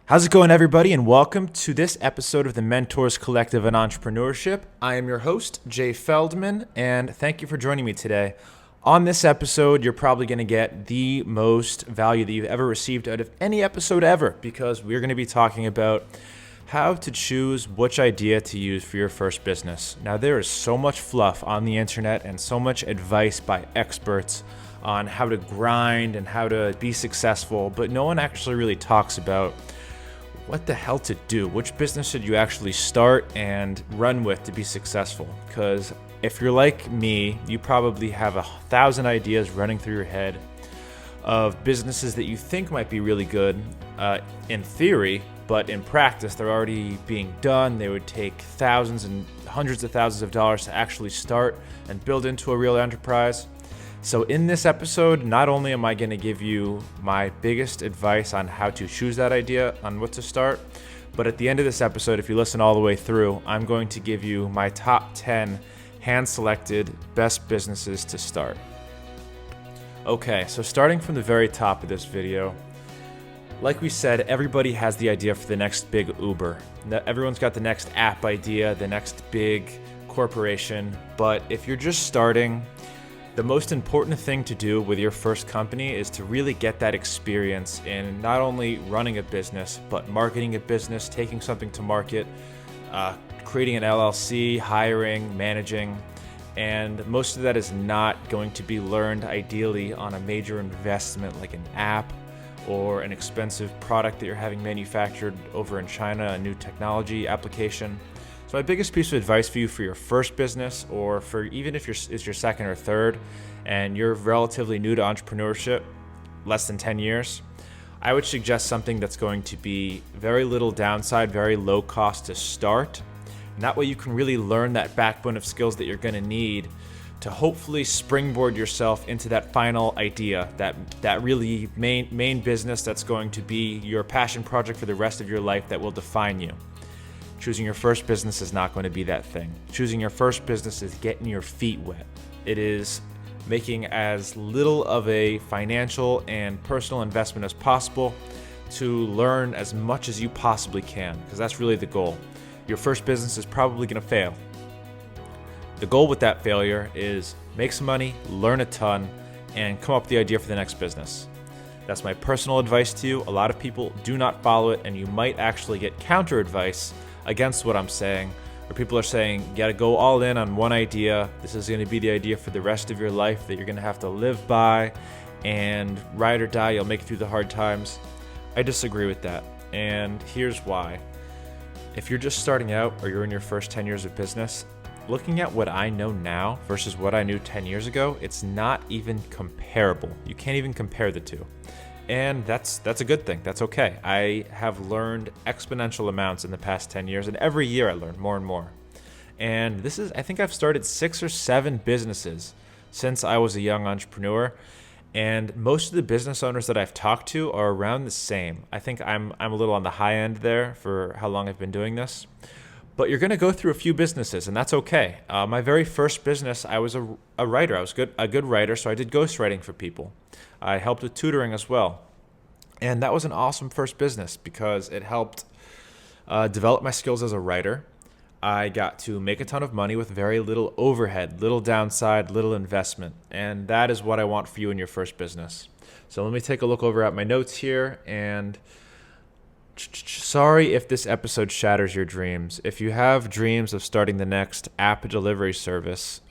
How's it going, everybody, and welcome to this episode of the Mentors Collective in Entrepreneurship. I am your host, Jay Feldman, and thank you for joining me today. On this episode, you're probably going to get the most value that you've ever received out of any episode ever, because we're going to be talking about how to choose which idea to use for your first business. Now, there is so much fluff on the internet and so much advice by experts on how to grind and how to be successful, but no one actually really talks about what the hell to do. Which business should you actually start and run with to be successful? Because if you're like me, you probably have 1,000 ideas running through your head of businesses that you think might be really good in theory, but in practice, they're already being done. They would take thousands and hundreds of thousands of dollars to actually start and build into a real enterprise. So in this episode, not only am I going to give you my biggest advice on how to choose that idea, on what to start, but at the end of this episode, if you listen all the way through, I'm going to give you my top 10 hand-selected best businesses to start. Okay, so starting from the very top of this video, like we said, everybody has the idea for the next big Uber. Everyone's got the next app idea, the next big corporation, but if you're just starting, the most important thing to do with your first company is to really get that experience in not only running a business, but marketing a business, taking something to market, creating an LLC, hiring, managing. And most of that is not going to be learned ideally on a major investment like an app or an expensive product that you're having manufactured over in China, a new technology application. So my biggest piece of advice for you for your first business, or for even if it's your second or third, and you're relatively new to entrepreneurship, less than 10 years, I would suggest something that's going to be very little downside, very low cost to start. And that way you can really learn that backbone of skills that you're going to need to hopefully springboard yourself into that final idea, that really main business that's going to be your passion project for the rest of your life that will define you. Choosing your first business is not going to be that thing. Choosing your first business is getting your feet wet. It is making as little of a financial and personal investment as possible to learn as much as you possibly can, because that's really the goal. Your first business is probably going to fail. The goal with that failure is make some money, learn a ton, and come up with the idea for the next business. That's my personal advice to you. A lot of people do not follow it, and you might actually get counter advice against what I'm saying, where people are saying you got to go all in on one idea. This is going to be the idea for the rest of your life that you're going to have to live by, and ride or die, you'll make it through the hard times. I disagree with that, and here's why. If you're just starting out or you're in your first 10 years of business, looking at what I know now versus what I knew 10 years ago, it's not even comparable. You can't even compare the two. And that's a good thing. That's okay. I have learned exponential amounts in the past 10 years, and every year I learn more and more. And I think I've started 6 or 7 businesses since I was a young entrepreneur, and most of the business owners that I've talked to are around the same. I think I'm a little on the high end there for how long I've been doing this. But you're going to go through a few businesses, and that's okay. My very first business, I was a writer. I was a good writer, so I did ghostwriting for people. I helped with tutoring as well. And that was an awesome first business because it helped develop my skills as a writer. I got to make a ton of money with very little overhead, little downside, little investment. And that is what I want for you in your first business. So let me take a look over at my notes here, and sorry if this episode shatters your dreams. If you have dreams of starting the next app delivery service,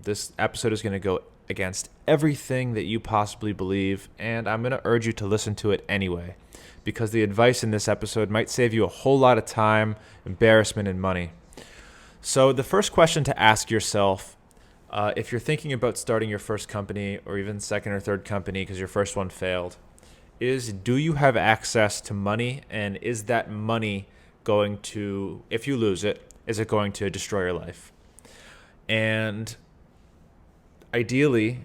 this episode is going to go against everything that you possibly believe, and I'm going to urge you to listen to it anyway, because the advice in this episode might save you a whole lot of time, embarrassment, and money. So the first question to ask yourself, if you're thinking about starting your first company or even second or third company because your first one failed, is do you have access to money, and is that money going to, if you lose it, is it going to destroy your life? And ideally,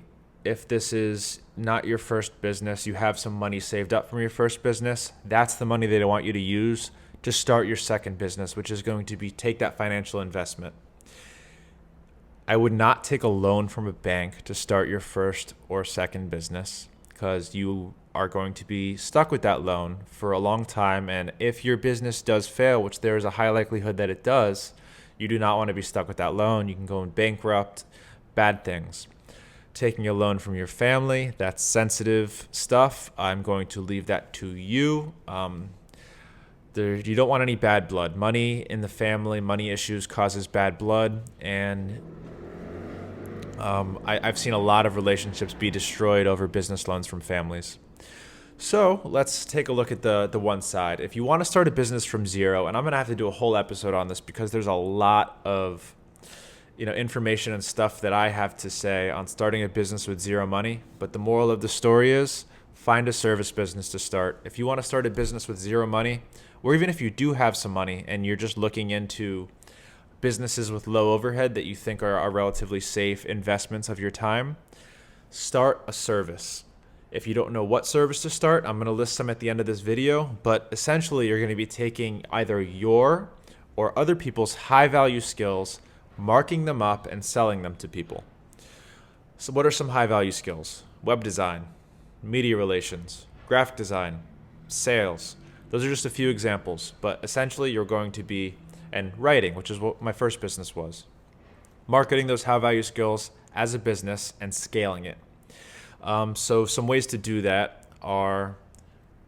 if this is not your first business, you have some money saved up from your first business, that's the money they want you to use to start your second business, which is going to be take that financial investment. I would not take a loan from a bank to start your first or second business, because you are going to be stuck with that loan for a long time. And if your business does fail, which there is a high likelihood that it does, you do not want to be stuck with that loan. You can go bankrupt, bad things. Taking a loan from your family, that's sensitive stuff. I'm going to leave that to you. You don't want any bad blood. Money in the family, money issues causes bad blood. And I've seen a lot of relationships be destroyed over business loans from families. So let's take a look at the one side. If you want to start a business from zero, and I'm going to have to do a whole episode on this because there's a lot of information and stuff that I have to say on starting a business with zero money. But the moral of the story is find a service business to start. If you want to start a business with zero money, or even if you do have some money and you're just looking into businesses with low overhead that you think are relatively safe investments of your time, start a service. If you don't know what service to start, I'm going to list some at the end of this video, but essentially you're going to be taking either your or other people's high value skills, marking them up and selling them to people. So what are some high value skills? Web design, media relations, graphic design, sales. Those are just a few examples, but essentially you're going to be, and writing, which is what my first business was. Marketing those high value skills as a business and scaling it. So some ways to do that are,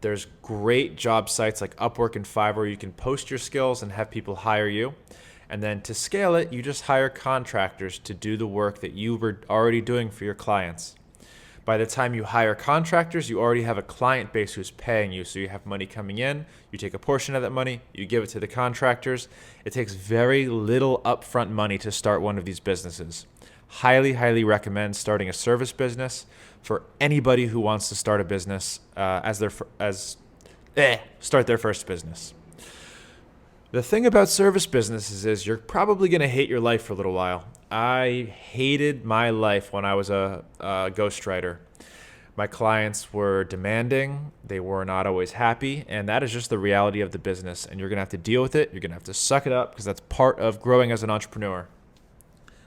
there's great job sites like Upwork and Fiverr where you can post your skills and have people hire you. And then to scale it, you just hire contractors to do the work that you were already doing for your clients. By the time you hire contractors, you already have a client base who's paying you. So you have money coming in, you take a portion of that money, you give it to the contractors. It takes very little upfront money to start one of these businesses. Highly, highly recommend starting a service business for anybody who wants to start a business start their first business. The thing about service businesses is you're probably going to hate your life for a little while. I hated my life when I was a ghostwriter. My clients were demanding, they were not always happy, and that is just the reality of the business, and you're going to have to deal with it. You're going to have to suck it up because that's part of growing as an entrepreneur.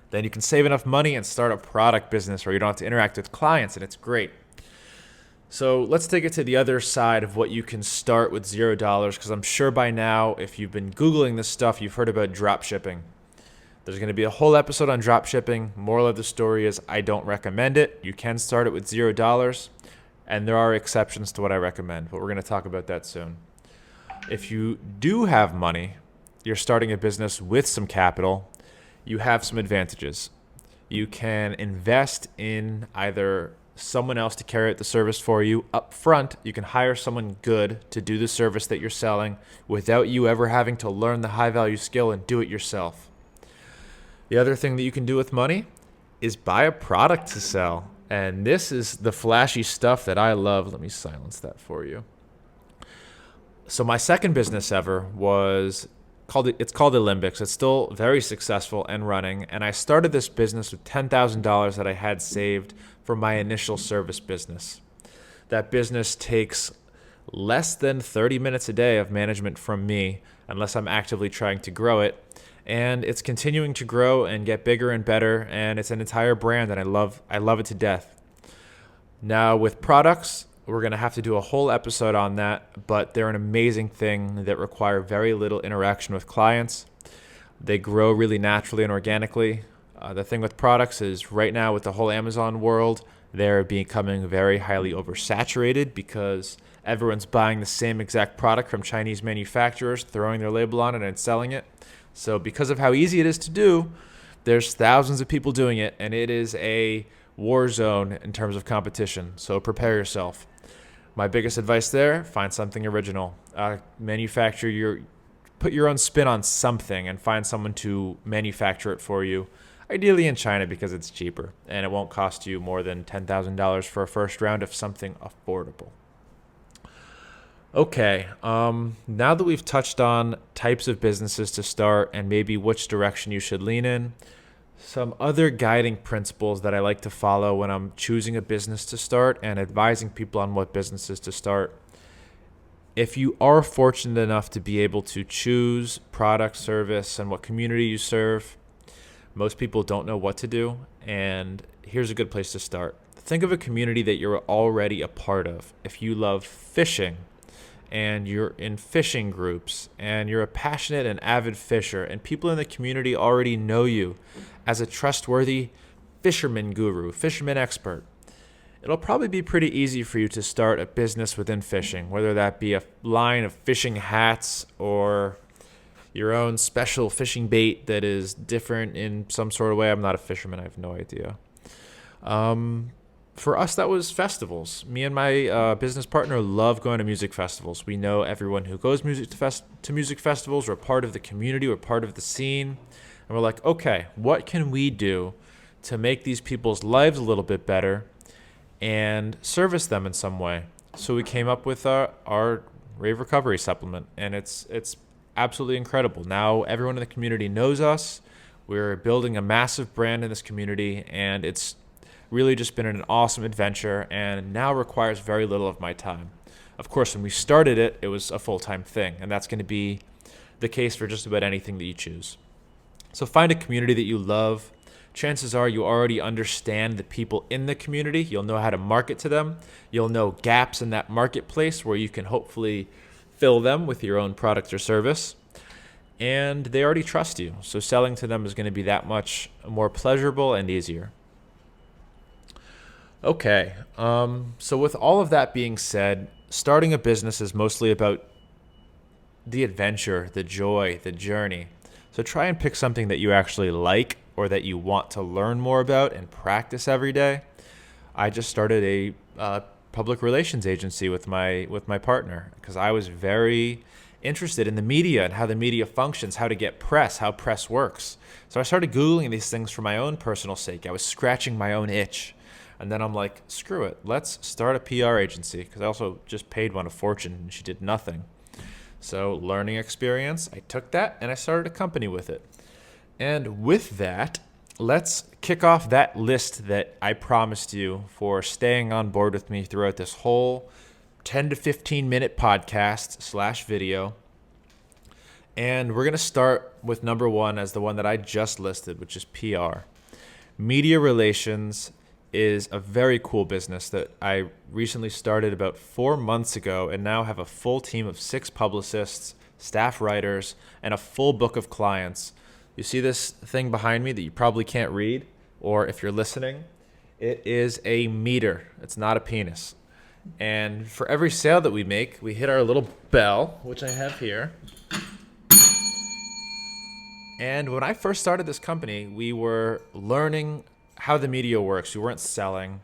Then you can save enough money and start a product business where you don't have to interact with clients, and it's great. So let's take it to the other side of what you can start with $0, because I'm sure by now, if you've been Googling this stuff, you've heard about drop shipping. There's going to be a whole episode on drop shipping. Moral of the story is I don't recommend it. You can start it with $0, and there are exceptions to what I recommend, but we're going to talk about that soon. If you do have money, you're starting a business with some capital, you have some advantages. You can invest in either someone else to carry out the service for you. Up front, you can hire someone good to do the service that you're selling without you ever having to learn the high value skill and do it yourself. The other thing that you can do with money is buy a product to sell. And this is the flashy stuff that I love. Let me silence that for you. So my second business ever was called Olympics. It's still very successful and running. And I started this business with $10,000 that I had saved for my initial service business. That business takes less than 30 minutes a day of management from me, unless I'm actively trying to grow it. And it's continuing to grow and get bigger and better. And it's an entire brand, and I love it to death. Now with products, we're going to have to do a whole episode on that, but they're an amazing thing that require very little interaction with clients. They grow really naturally and organically. The thing with products is right now with the whole Amazon world, they're becoming very highly oversaturated because everyone's buying the same exact product from Chinese manufacturers, throwing their label on it and selling it. So because of how easy it is to do, there's thousands of people doing it, and it is a war zone in terms of competition. So prepare yourself. My biggest advice there, find something original. Put your own spin on something and find someone to manufacture it for you. Ideally in China because it's cheaper and it won't cost you more than $10,000 for a first round of something affordable. Okay, now that we've touched on types of businesses to start and maybe which direction you should lean in, some other guiding principles that I like to follow when I'm choosing a business to start and advising people on what businesses to start. If you are fortunate enough to be able to choose product, service, and what community you serve, most people don't know what to do, and here's a good place to start. think of a community that you're already a part of. If you love fishing and you're in fishing groups and you're a passionate and avid fisher and people in the community already know you as a trustworthy fisherman guru, fisherman expert, it'll probably be pretty easy for you to start a business within fishing, whether that be a line of fishing hats or your own special fishing bait that is different in some sort of way. I'm not a fisherman. I have no idea. For us, that was festivals. Me and my business partner love going to music festivals. We know everyone who goes to music festivals. We're part of the community. We're part of the scene. And we're like, okay, what can we do to make these people's lives a little bit better and service them in some way? So we came up with our rave recovery supplement, and it's absolutely incredible. Now everyone in the community knows us. We're building a massive brand in this community, and it's really just been an awesome adventure and now requires very little of my time. Of course, when we started it, it was a full-time thing, and that's going to be the case for just about anything that you choose. So find a community that you love. Chances are you already understand the people in the community. You'll know how to market to them. You'll know gaps in that marketplace where you can hopefully fill them with your own product or service. And they already trust you. So selling to them is going to be that much more pleasurable and easier. Okay, so with all of that being said, starting a business is mostly about the adventure, the joy, the journey. So try and pick something that you actually like or that you want to learn more about and practice every day. I just started a public relations agency with my partner because I was very interested in the media and how the media functions, how to get press, how press works. So I started Googling these things for my own personal sake. I was scratching my own itch. And then I'm like, screw it. Let's start a PR agency, because I also just paid one a fortune and she did nothing. So learning experience, I took that and I started a company with it. And with that, let's kick off that list that I promised you for staying on board with me throughout this whole 10 to 15 minute podcast / video. And we're going to start with number one as the one that I just listed, which is PR. Media relations is a very cool business that I recently started about 4 months ago and now have a full team of 6 publicists, staff writers, and a full book of clients. You see this thing behind me that you probably can't read, or if you're listening, it is a meter. It's not a penis. And for every sale that we make, we hit our little bell, which I have here. And when I first started this company, we were learning how the media works. We weren't selling.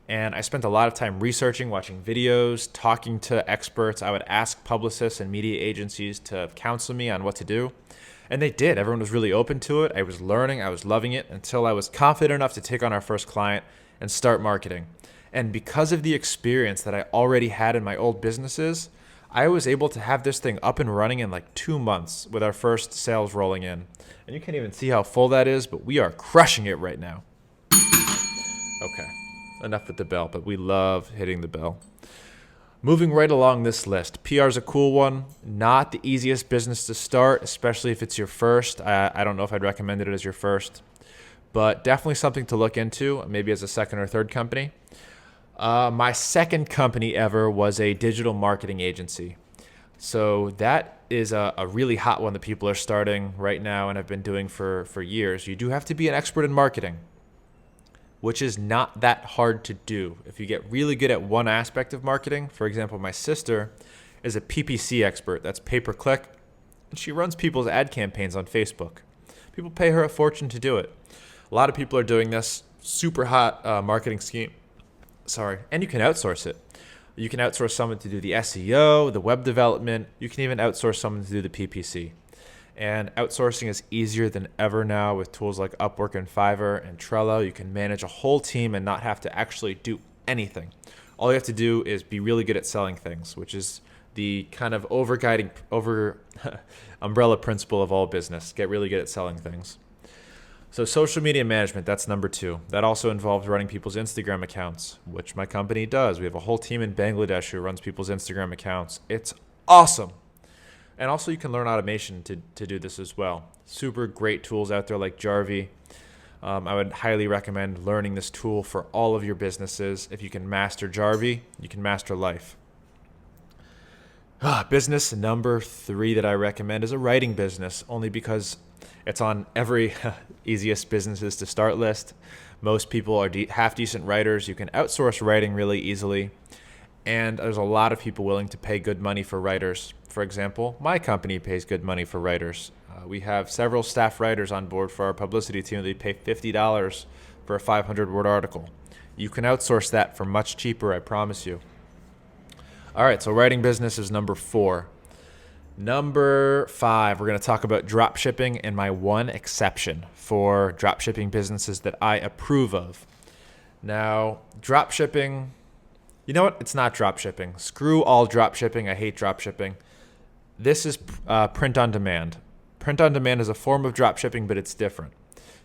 And I spent a lot of time researching, watching videos, talking to experts. I would ask publicists and media agencies to counsel me on what to do. And they did. Everyone was really open to it. I was learning. I was loving it until I was confident enough to take on our first client and start marketing. And because of the experience that I already had in my old businesses, I was able to have this thing up and running in like 2 months with our first sales rolling in. And you can't even see how full that is, but we are crushing it right now. Okay, enough with the bell, but we love hitting the bell. Moving right along this list, PR is a cool one. Not the easiest business to start, especially if it's your first. I don't know if I'd recommend it as your first, but definitely something to look into, maybe as a second or third company. My second company ever was a digital marketing agency. So that is a really hot one that people are starting right now and have been doing for years. You do have to be an expert in marketing, which is not that hard to do. If you get really good at one aspect of marketing, for example, my sister is a PPC expert, that's pay-per-click, and she runs people's ad campaigns on Facebook. People pay her a fortune to do it. A lot of people are doing this super hot marketing scheme. And you can outsource it. You can outsource someone to do the SEO, the web development. You can even outsource someone to do the PPC. And outsourcing is easier than ever now with tools like Upwork and Fiverr and Trello. You can manage a whole team and not have to actually do anything. All you have to do is be really good at selling things, which is the kind of umbrella principle of all business. Get really good at selling things. So social media management, that's number 2. That also involves running people's Instagram accounts, which my company does. We have a whole team in Bangladesh who runs people's Instagram accounts. It's awesome. And also you can learn automation to do this as well. Super great tools out there like Jarvee. I would highly recommend learning this tool for all of your businesses. If you can master Jarvie, you can master life. Business number 3 that I recommend is a writing business, only because it's on every easiest businesses to start list. Most people are half decent writers. You can outsource writing really easily. And there's a lot of people willing to pay good money for writers. For example, my company pays good money for writers. We have several staff writers on board for our publicity team. They pay $50 for a 500-word article. You can outsource that for much cheaper, I promise you. All right, so writing business is number 4. Number 5, we're going to talk about drop shipping and my one exception for drop shipping businesses that I approve of. Now, drop shipping, you know what? It's not drop shipping. Screw all drop shipping. I hate drop shipping. This is print on demand. Print on demand is a form of drop shipping, but it's different.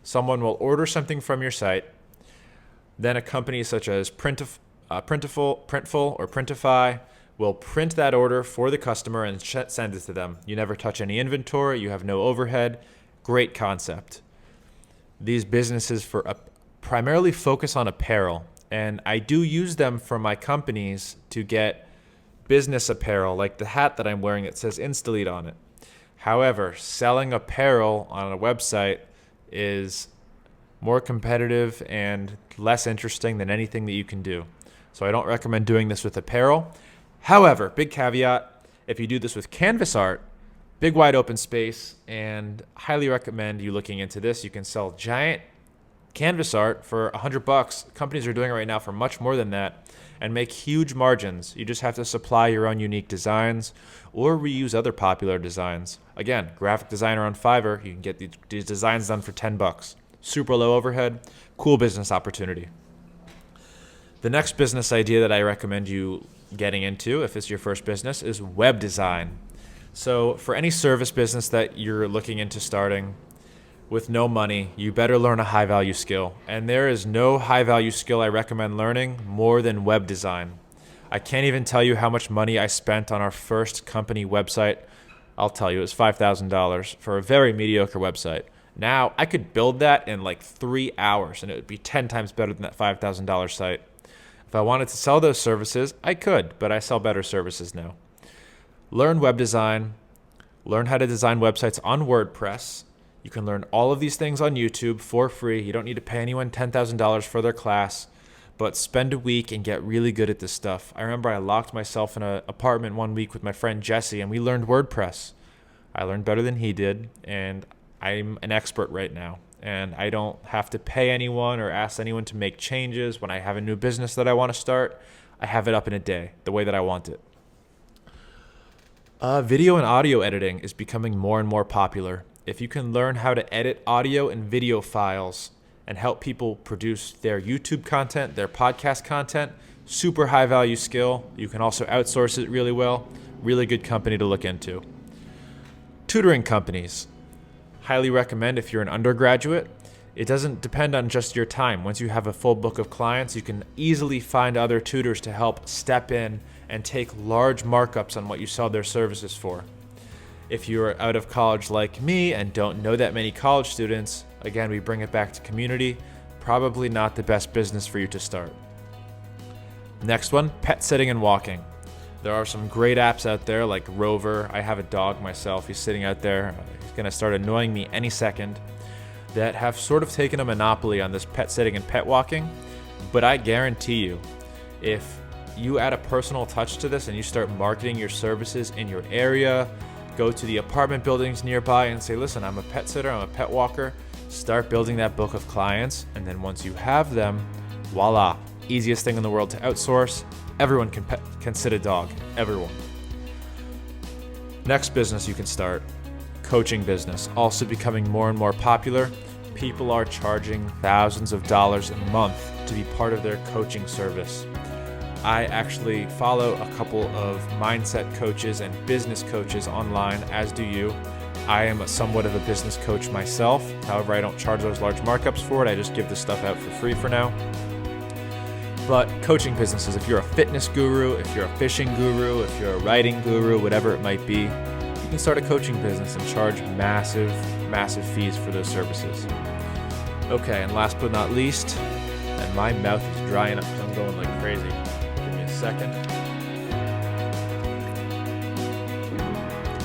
Someone will order something from your site, then a company such as Printful, or Printify will print that order for the customer and send it to them. You never touch any inventory. You have no overhead. Great concept. These businesses primarily focus on apparel, and I do use them for my companies to get business apparel, like the hat that I'm wearing that says Instalead on it. However, selling apparel on a website is more competitive and less interesting than anything that you can do. So I don't recommend doing this with apparel. However, big caveat, if you do this with canvas art, big wide open space, and highly recommend you looking into this. You can sell giant canvas art for $100. Companies are doing it right now for much more than that and make huge margins. You just have to supply your own unique designs or reuse other popular designs. Again, graphic designer on Fiverr, you can get these designs done for $10. Super low overhead, cool business opportunity. The next business idea that I recommend you getting into, if it's your first business, is web design. So for any service business that you're looking into starting with no money, you better learn a high-value skill. And there is no high-value skill I recommend learning more than web design. I can't even tell you how much money I spent on our first company website. I'll tell you, it was $5,000 for a very mediocre website. Now, I could build that in like 3 hours, and it would be 10 times better than that $5,000 site. If I wanted to sell those services, I could, but I sell better services now. Learn web design. Learn how to design websites on WordPress. You can learn all of these things on YouTube for free. You don't need to pay anyone $10,000 for their class, but spend a week and get really good at this stuff. I remember I locked myself in an apartment one week with my friend Jesse, and we learned WordPress. I learned better than he did, and I'm an expert right now. And I don't have to pay anyone or ask anyone to make changes. When I have a new business that I want to start, I have it up in a day, the way that I want it. Video and audio editing is becoming more and more popular. If you can learn how to edit audio and video files and help people produce their YouTube content, their podcast content, super high value skill. You can also outsource it really well. Really good company to look into. Tutoring companies. Highly recommend if you're an undergraduate. It doesn't depend on just your time. Once you have a full book of clients, you can easily find other tutors to help step in and take large markups on what you sell their services for. If you're out of college like me and don't know that many college students, again, we bring it back to community, probably not the best business for you to start. Next one, pet sitting and walking. There are some great apps out there like Rover. I have a dog myself. He's sitting out there. He's going to start annoying me any second. That have sort of taken a monopoly on this pet sitting and pet walking. But I guarantee you, if you add a personal touch to this and you start marketing your services in your area, go to the apartment buildings nearby and say, listen, I'm a pet sitter, I'm a pet walker. Start building that book of clients. And then once you have them, voila, easiest thing in the world to outsource. Everyone can sit a dog, everyone. Next business you can start, coaching business, also becoming more and more popular. People are charging thousands of dollars a month to be part of their coaching service. I actually follow a couple of mindset coaches and business coaches online, as do you. I am somewhat of a business coach myself. However, I don't charge those large markups for it. I just give this stuff out for free for now. But coaching businesses, if you're a fitness guru, if you're a fishing guru, if you're a writing guru, whatever it might be, you can start a coaching business and charge massive, massive fees for those services. Okay, and last but not least, and my mouth is drying up because I'm going like crazy. Give me a second.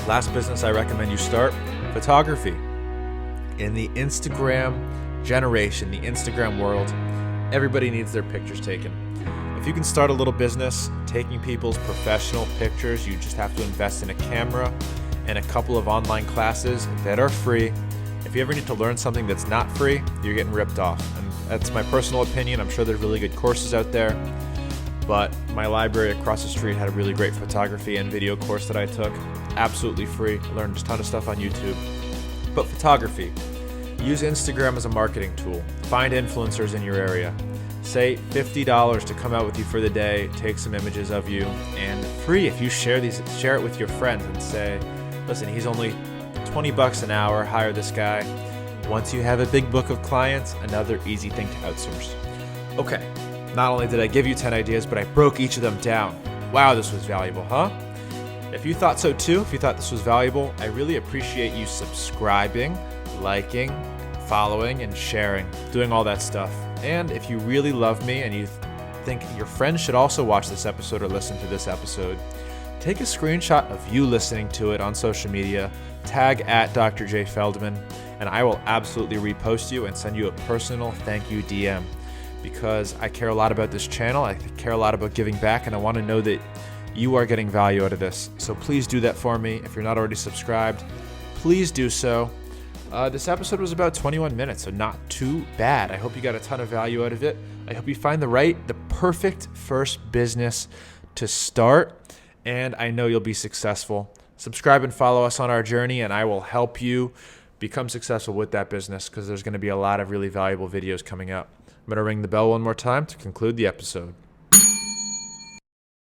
Last business I recommend you start, photography. In the Instagram generation, the Instagram world, everybody needs their pictures taken. If you can start a little business taking people's professional pictures, you just have to invest in a camera and a couple of online classes that are free. If you ever need to learn something that's not free, you're getting ripped off. And that's my personal opinion. I'm sure there's really good courses out there, but my library across the street had a really great photography and video course that I took. Absolutely free. I learned a ton of stuff on YouTube. But photography, use Instagram as a marketing tool. Find influencers in your area. Say $50 to come out with you for the day, take some images of you, and free. If you share it with your friends and say, listen, he's only $20 an hour, hire this guy. Once you have a big book of clients, another easy thing to outsource. Okay, not only did I give you 10 ideas, but I broke each of them down. Wow, this was valuable, huh? If you thought so too, if you thought this was valuable, I really appreciate you subscribing, liking, following, and sharing, doing all that stuff. And if you really love me and you think your friends should also watch this episode or listen to this episode, take a screenshot of you listening to it on social media, tag at Dr. J. Feldman, and I will absolutely repost you and send you a personal thank you DM, because I care a lot about this channel, I care a lot about giving back, and I want to know that you are getting value out of this. So please do that for me. If you're not already subscribed, please do so. This episode was about 21 minutes, so not too bad. I hope you got a ton of value out of it. I hope you find the perfect first business to start, and I know you'll be successful. Subscribe and follow us on our journey, and I will help you become successful with that business, because there's going to be a lot of really valuable videos coming up. I'm going to ring the bell one more time to conclude the episode.